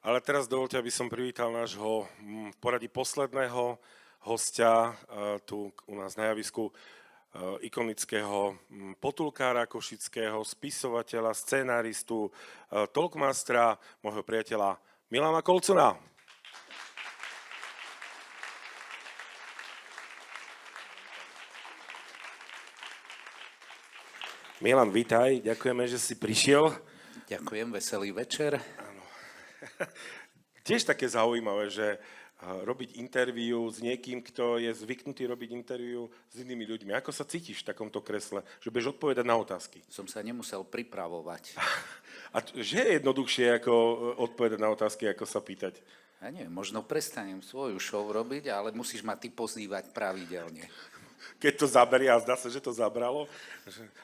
Ale teraz dovoľte, aby som privítal nášho v poradí posledného hostia tu u nás na javisku, ikonického potulkára košického, spisovateľa, scenáristu, talkmastera, môjho priateľa Milana Kolcuna. Milan, vítaj, ďakujeme, že si prišiel. Ďakujem, veselý večer. Tiež také zaujímavé, že robiť interviu s niekým, kto je zvyknutý robiť interviu s inými ľuďmi. Ako sa cítiš v takomto kresle, že budeš odpovedať na otázky? Som sa nemusel pripravovať. A že je jednoduchšie ako odpovedať na otázky, ako sa pýtať? Ja neviem, možno prestanem svoju show robiť, ale musíš ma ty pozývať pravidelne. Keď to zaberie, a zdá sa, že to zabralo.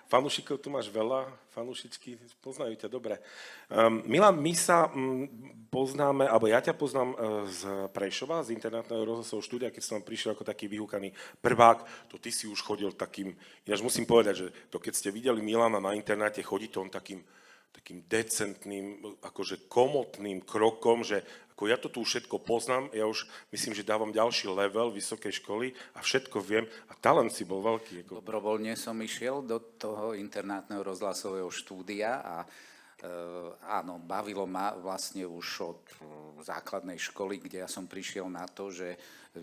Fanúšikov tu máš veľa, fanúšičky poznajú ťa dobre. Milan, my sa poznáme, alebo ja ťa poznám z Prešova, z internátneho rozhlasového štúdia, keď som prišiel ako taký vyhúkaný prvák, to ty si už chodil takým, ináč musím povedať, že to keď ste videli Milana na internáte, chodí to on takým decentným, akože komotným krokom, že ako ja to tu všetko poznám, ja už myslím, že dávam ďalší level vysokej školy a všetko viem a talent si bol veľký. Ako... Dobrovoľne som išiel do toho internátneho rozhlasového štúdia a áno, bavilo ma vlastne už od základnej školy, kde ja som prišiel na to, že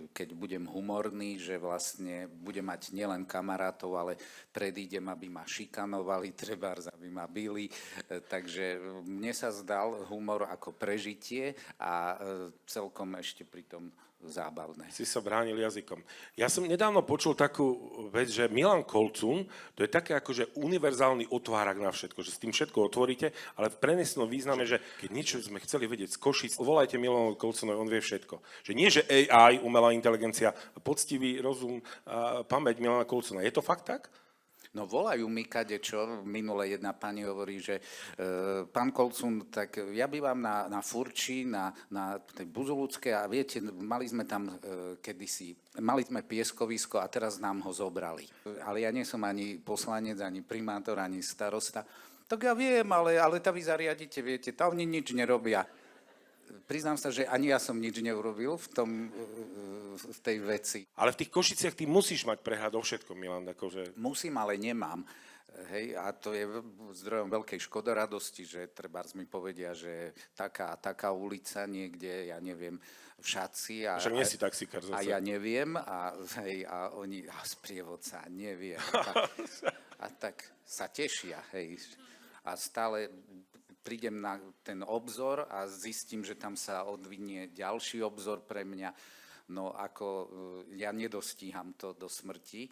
keď budem humorný, že vlastne budem mať nielen kamarátov, ale predídem, aby ma šikanovali, trebárs, aby ma bili. Takže mne sa zdal humor ako prežitie a celkom ešte pritom zábavné. Si sa bránil jazykom. Ja som nedávno počul takú vec, že Milan Kolcun, to je také akože univerzálny otvárak na všetko, že s tým všetko otvoríte, ale v prenesenom význame, že keď niečo sme chceli vedieť z Košic, volajte Milanovi Kolcunovi, on vie všetko. Že nie, že AI, umelá inteligencia, poctivý rozum, pamäť Milana Kolcuna. Je to fakt tak? No volajú mi kadečo, minule jedna pani hovorí, že pán Kolcun, tak ja bývam na Furči, na tej Buzulúckej a viete, mali sme tam kedysi, mali sme pieskovisko a teraz nám ho zobrali. Ale ja nie som ani poslanec, ani primátor, ani starosta. Tak ja viem, ale to vy zariadite, viete, tam oni nič nerobia. Priznám sa, že ani ja som nič neurobil v tej veci. Ale v tých Košiciach ty musíš mať prehľad o všetkom, Milan, akože... Musím, ale nemám. Hej, a to je zdrojom veľkej škodoradosti, že trebárs mi povedia, že taká a taká ulica niekde, ja neviem, v Šaci. Však nie si taxikár zase. A ja neviem, a oni, sprievodca, neviem. A tak sa tešia, hej. A stále prídem na ten obzor a zistím, že tam sa odvinie ďalší obzor pre mňa. No ako ja nedostíham to do smrti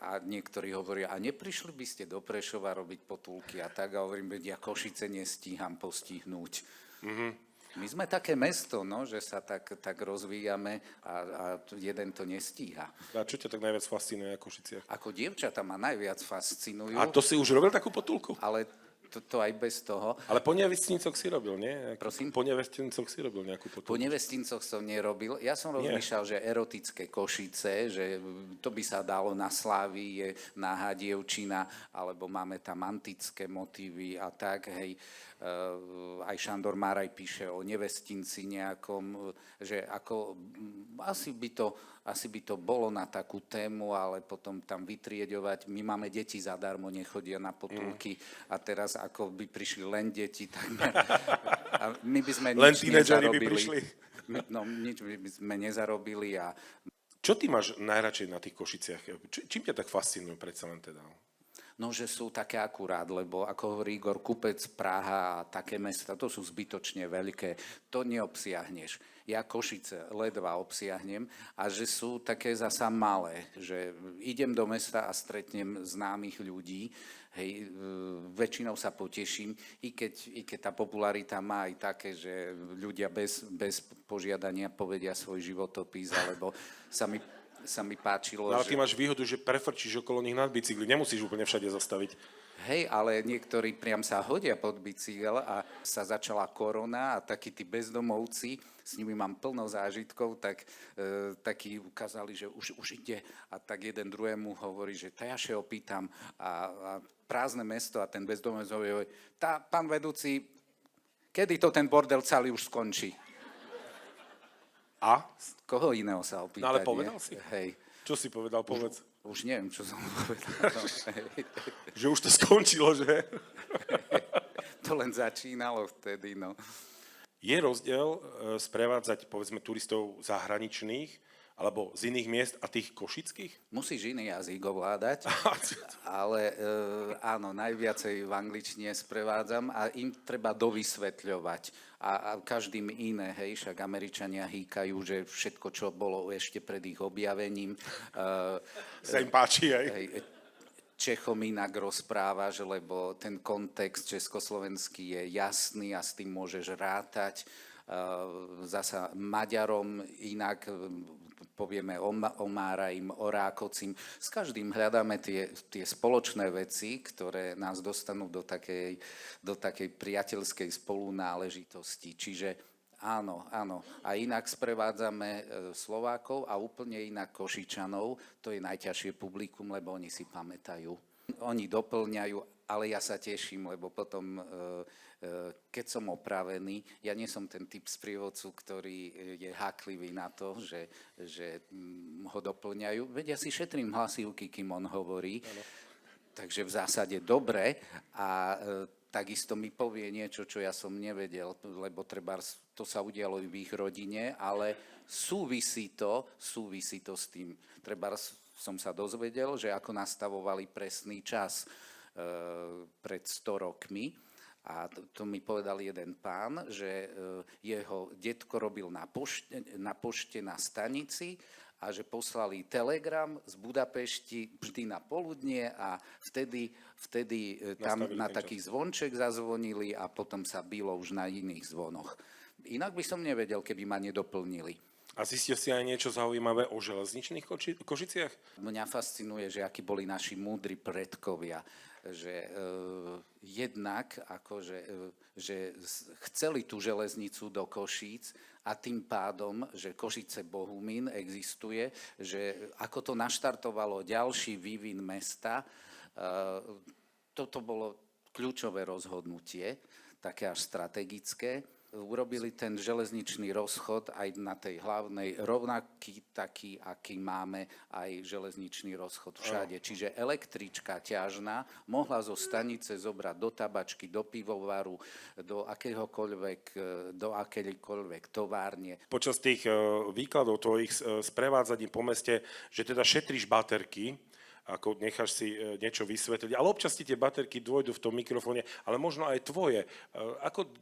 a niektorí hovoria, a neprišli by ste do Prešova robiť potulky a tak, a hovorím, ja Košice nestíham postihnúť. Mm-hmm. My sme také mesto, no, že sa tak rozvíjame a jeden to nestíha. A čo ťa tak najviac fascinuje na Košiciach? Ako dievčatá ma najviac fascinujú. A to si už robil takú potulku? Ale to aj bez toho. Ale po nevestnícoch si robil, nie? Prosím? Po nevestnícoch si robil nejakú potulku. Po nevestnícoch som nerobil. Ja som rozmýšľal, že erotické Košice, že to by sa dalo na Slávie, na Hadievčina, alebo máme tam antické motívy a tak, hej. Aj Šandor Máraj píše o nevestinci nejakom, že ako asi by to bolo na takú tému, ale potom tam vytrieďovať. My máme deti zadarmo, nechodia na potulky a teraz ako by prišli len deti, tak a my by sme nič nezarobili. By prišli. No, nič by sme nezarobili. Čo ty máš najradšej na tých Košiciach? Čím ťa tak fascinujú predsa len teda? No, že sú také akurát, lebo ako hovorí Igor Kupec, Praha a také mesta, to sú zbytočne veľké, to neobsiahneš. Ja Košice ledva obsiahnem a že sú také zasa malé, že idem do mesta a stretnem známych ľudí, hej, väčšinou sa poteším, i keď tá popularita má aj také, že ľudia bez požiadania povedia svoj životopis, alebo sa mi páčilo, ale ty máš výhodu, že prefrčíš okolo nich nad bicykli, nemusíš úplne všade zastaviť. Hej, ale niektorí priam sa hodia pod bicykel a sa začala korona a takí tí bezdomovci, s nimi mám plno zážitkov, tak takí ukázali, že už ide a tak jeden druhému hovorí, že ja sa opýtam a prázdne mesto a ten bezdomovec hovorí, pán vedúci, kedy to ten bordel celý už skončí? A? Koho iného sa opýtať, No ale povedal nie? si? Hej. Čo si povedal, povedz? Už neviem, čo som povedal. Že už to skončilo, že? To len začínalo vtedy, no. Je rozdiel sprevádzať, povedzme, turistov zahraničných alebo z iných miest a tých košických? Musíš iný jazyk ovládať, ale áno, najviacej v angličtine sprevádzam a im treba dovysvetľovať. A každým iné, hej, však Američania hýkajú, že všetko, čo bolo ešte pred ich objavením. Sa im páči aj. Hej, Čechom inak rozprávaš, lebo ten kontext československý je jasný a s tým môžeš rátať. Zasa Maďarom inak povieme Omárajím, Orákocím. S každým hľadáme tie spoločné veci, ktoré nás dostanú do takej priateľskej spolunáležitosti. Čiže áno. A inak sprevádzame Slovákov a úplne inak Košičanov. To je najťažšie publikum, lebo oni si pamätajú. Oni doplňajú, ale ja sa teším, lebo potom, keď som opravený, ja nie som ten typ sprievodcu, ktorý je háklivý na to, že ho doplňajú. Veď ja si šetrím hlasívky, kým on hovorí. Ano. Takže v zásade dobre a takisto mi povie niečo, čo ja som nevedel, lebo treba to sa udialo v ich rodine, ale súvisí to s tým. Treba som sa dozvedel, že ako nastavovali presný čas pred 100 rokmi. A to mi povedal jeden pán, že jeho detko robil na pošte na stanici a že poslali telegram z Budapešti vždy na poludnie a vtedy tam na taký zvonček zazvonili a potom sa bylo už na iných zvonoch. Inak by som nevedel, keby ma nedoplnili. A zistil si aj niečo zaujímavé o železničných Košiciach? Mňa fascinuje, že akí boli naši múdri predkovia, že jednak akože, že chceli tú železnicu do Košíc a tým pádom, že Košice Bohumín existuje, že ako to naštartovalo ďalší vývin mesta, toto bolo kľúčové rozhodnutie, také až strategické. Urobili ten železničný rozchod aj na tej hlavnej, rovnaký taký, aký máme aj železničný rozchod všade. Čiže električka ťažná mohla zo stanice zobrať do tabačky, do pivovaru, do akejkoľvek továrne. Počas tých výkladov tvojich sprevádzaní po meste, že teda šetríš baterky, ako necháš si niečo vysvetliť, ale občas ti tie baterky dôjdu v tom mikrofóne, ale možno aj tvoje.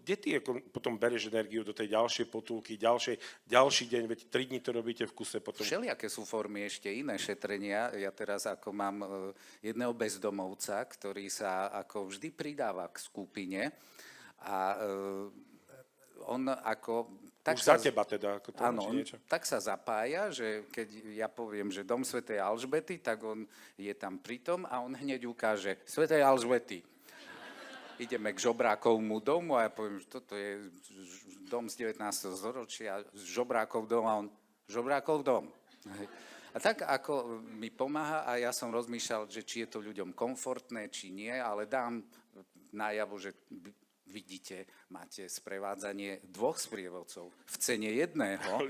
Kde ty potom bereš energiu do tej ďalšej potulky, ďalší deň, veď 3 dní to robíte v kuse potom? Všelijaké sú formy ešte iné šetrenia. Ja teraz ako mám jedného bezdomovca, ktorý sa ako vždy pridáva k skupine a on ako... Už za teba teda, ako to áno, niečo. Tak sa zapája, že keď ja poviem, že dom svätej Alžbety, tak on je tam pritom a on hneď ukáže svätej Alžbety. Ideme k Žobrákovmu domu a ja poviem, že toto je dom z 19. storočia, Žobrákov dom a on, Žobrákov dom. A tak ako mi pomáha a ja som rozmýšľal, že či je to ľuďom komfortné, či nie, ale dám najavo, že... Vidíte, máte sprevádzanie 2 sprievodcov v cene jedného.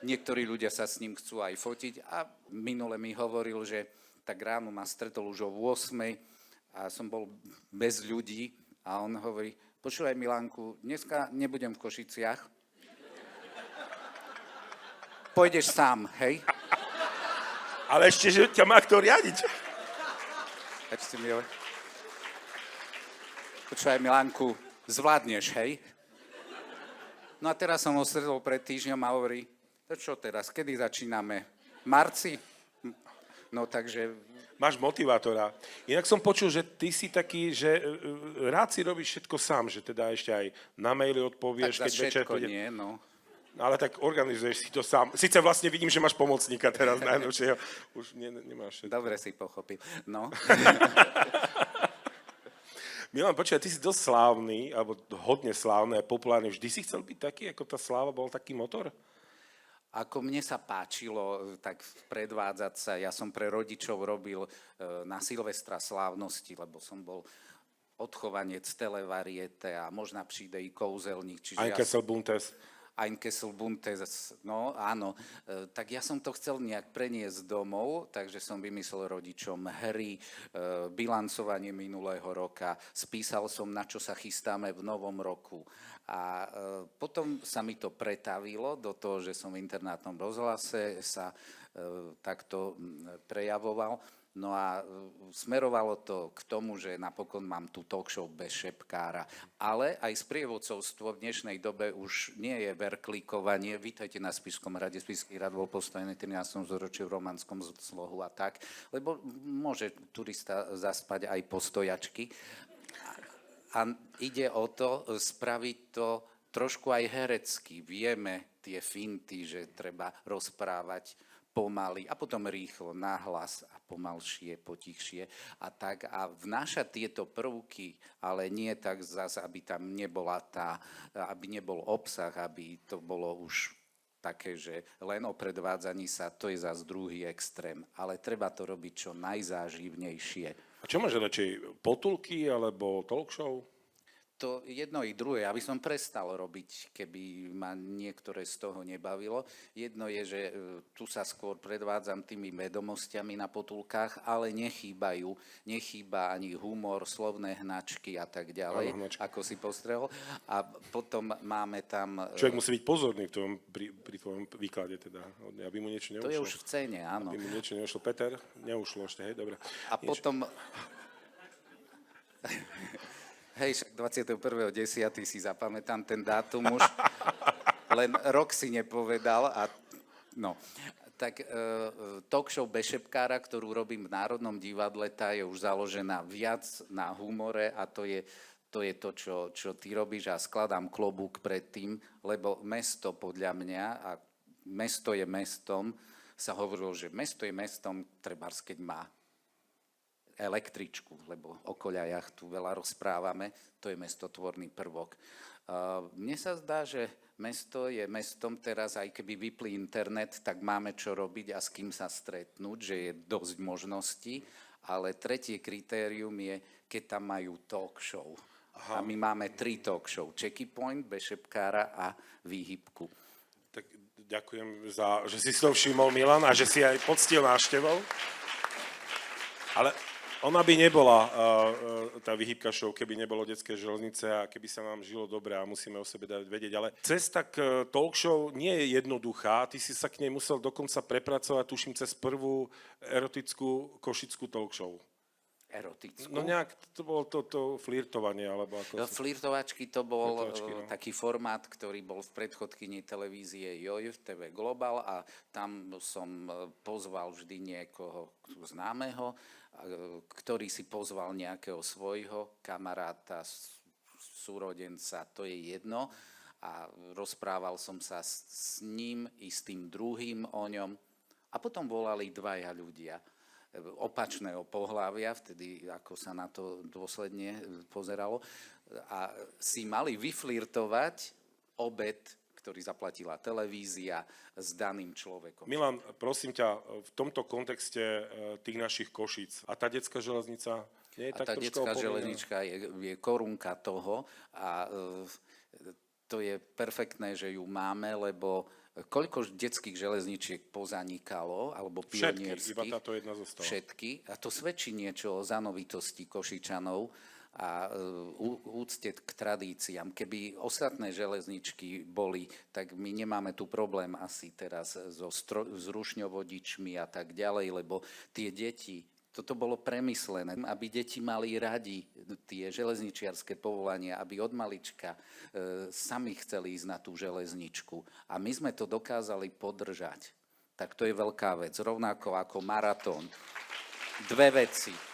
Niektorí ľudia sa s ním chcú aj fotiť a minule mi hovoril, že tak ráno ma stretol už o 8 a som bol bez ľudí a on hovorí, počúvaj Milánku, dneska nebudem v Košiciach. Pôjdeš sám, hej? Ale ešte, že ťa má kto riadiť. Ešte mi hovorí. Počúvaj, Milánku, zvládneš, hej? No a teraz som ho stretol pred týždňom a hovorí, to čo teraz, kedy začíname? Marci? No takže... Máš motivátora. Inak som počul, že ty si taký, že rád si robíš všetko sám, že teda ešte aj na maily odpovieš. Tak za všetko nie, no. Ale tak organizuješ si to sám. Sice vlastne vidím, že máš pomocníka teraz najnovšieho. Už nemáš všetko. Dobre si pochopil, no. Milan, počkaj, ty si dosť slávny, alebo hodne slávny a populárny. Vždy si chcel byť taký, ako tá sláva, bol taký motor? Ako mne sa páčilo tak predvádzať sa, ja som pre rodičov robil na Silvestra slávnosti, lebo som bol odchovanec televariete a možná přijde i kouzelník. Čiže Einkessel Buntes. Einkesselbunte, no áno, tak ja som to chcel nejak preniesť domov, takže som vymyslel rodičom hry, bilancovanie minulého roka, spísal som, na čo sa chystáme v novom roku. A potom sa mi to pretavilo do toho, že som v internátnom rozhlase sa takto prejavoval. No a smerovalo to k tomu, že napokon mám tú talk show bez šepkára. Ale aj sprievodcovstvo v dnešnej dobe už nie je verklikovanie. Vítajte na Spišskom hrade. Spišský hrad bol postavený 13. storočí v romanskom slohu a tak. Lebo môže turista zaspať aj po stojačky. A ide o to spraviť to trošku aj herecky. Vieme tie finty, že treba rozprávať pomaly a potom rýchlo, nahlas a pomalšie, potichšie a tak. A vnášať tieto prvky, ale nie tak zase, aby tam nebola aby nebol obsah, aby to bolo už také, že len o predvádzaní sa, to je zase druhý extrém. Ale treba to robiť čo najzáživnejšie. A čo máš radšej, potulky alebo talk show? To jedno i druhé, aby som prestal robiť, keby ma niektoré z toho nebavilo. Jedno je, že tu sa skôr predvádzam tými vedomostiami na potulkách, ale nechýba ani humor, slovné hnačky a tak ďalej, ako si postrehol. A potom máme tam... Človek musí byť pozorný pri tvojom výklade, teda, aby mu niečo neušlo. To je už v cene, áno. Aby mu niečo neušlo. Peter, neušlo ešte, hej, dobre. A potom... Hej, však 21.10. si zapamätám ten dátum už, len rok si nepovedal a no. Tak talk show bez šepkára, ktorú robím v Národnom divadle, tá je už založená viac na humore a to je to, čo ty robíš a skladám klobúk pred tým, lebo mesto podľa mňa, a mesto je mestom, sa hovorilo, že mesto je mestom, trebárs keď má električku, lebo o koľajach tu veľa rozprávame, to je mestotvorný prvok. Mne sa zdá, že mesto je mestom teraz, aj keby vypli internet, tak máme čo robiť a s kým sa stretnúť, že je dosť možností, ale tretie kritérium je, keď tam majú talk show. Aha. A my máme 3 talk show. Checky Point, bez šepkára a výhybku. Tak ďakujem, že si to všimol, Milan, a že si aj poctil návštevou. Ale ona by nebola tá výhybka show, keby nebolo detské železnice a keby sa nám žilo dobre a musíme o sebe dať vedieť. Ale cesta k talk show nie je jednoduchá. Ty si sa k nej musel dokonca prepracovať, tuším, cez prvú erotickú košickú talk show. Erotickú? No nejak, to bolo to flirtovanie, alebo ako... Flirtovačky to bol taký formát, ktorý bol v predchodkyni televízie JOJ, TV Global a tam som pozval vždy niekoho známeho, ktorý si pozval nejakého svojho kamaráta, súrodenca, to je jedno. A rozprával som sa s ním i s tým druhým o ňom. A potom volali 2 ľudia opačného pohlavia, vtedy ako sa na to dôsledne pozeralo, a si mali vyflirtovať obed, ktorý zaplatila televízia s daným človekom. Milan, prosím ťa, v tomto kontexte tých našich Košíc, a tá detská železnica nie je tak trošku tá detská železnička je korunka toho a to je perfektné, že ju máme, lebo koľko detských železničiek pozanikalo, alebo pionierských. Všetky, iba táto jedna zostala. Všetky. A to svedčí niečo o zanovitosti Košičanov a úcte k tradíciám. Keby ostatné železničky boli, tak my nemáme tu problém asi teraz s rušňovodičmi a tak ďalej, lebo tie deti, toto bolo premyslené, aby deti mali radi tie železničiarske povolania, aby od malička sami chceli ísť na tú železničku. A my sme to dokázali podržať. Tak to je veľká vec. Rovnako ako maratón. 2 veci.